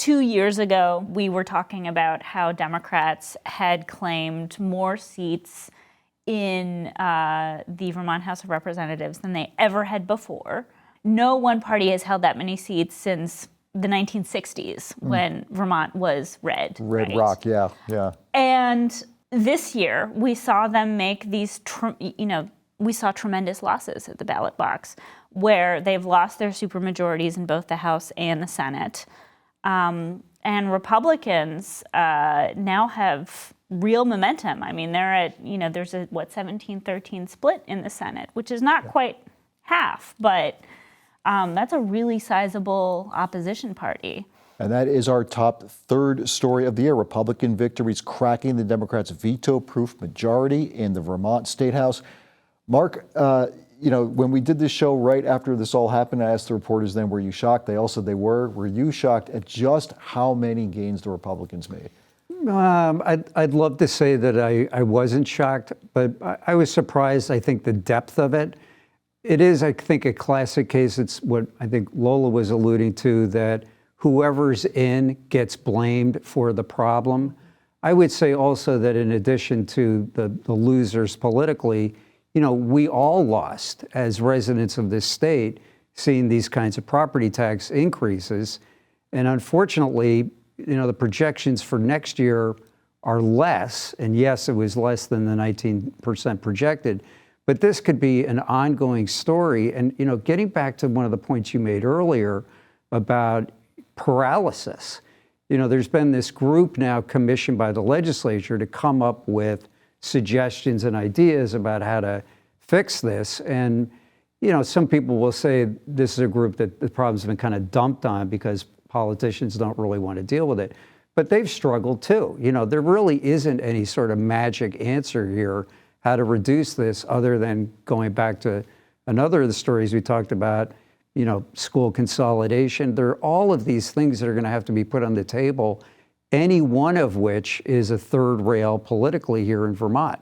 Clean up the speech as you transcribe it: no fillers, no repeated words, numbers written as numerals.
2 years ago, we were talking about how Democrats had claimed more seats in the Vermont House of Representatives than they ever had before. No one party has held that many seats since the 1960s when Vermont was red. Red Rock, yeah. And this year, we saw them make these, we saw tremendous losses at the ballot box where they've lost their supermajorities in both the House and the Senate. And Republicans now have real momentum. I mean, they're at, there's a, 17-13 split in the Senate, which is not quite half, but that's a really sizable opposition party. And that is our top third story of the year. Republican victories cracking the Democrats' veto-proof majority in the Vermont State House. Mark, when we did this show right after this all happened, I asked the reporters then, were you shocked? They all said they were. Were you shocked at just how many gains the Republicans made? I'd love to say that I wasn't shocked, but I was surprised, I think, the depth of it. It is, I think, a classic case. It's what I think Lola was alluding to, that whoever's in gets blamed for the problem. I would say also that in addition to the losers politically, we all lost as residents of this state, seeing these kinds of property tax increases. And unfortunately, the projections for next year are less. And yes, it was less than the 19% projected. But this could be an ongoing story. And, getting back to one of the points you made earlier about paralysis, there's been this group now commissioned by the legislature to come up with suggestions and ideas about how to fix this. And, some people will say this is a group that the problem's been kind of dumped on because politicians don't really want to deal with it. But they've struggled too. There really isn't any sort of magic answer here how to reduce this other than going back to another of the stories we talked about, school consolidation. There are all of these things that are going to have to be put on the table, any one of which is a third rail politically here in Vermont.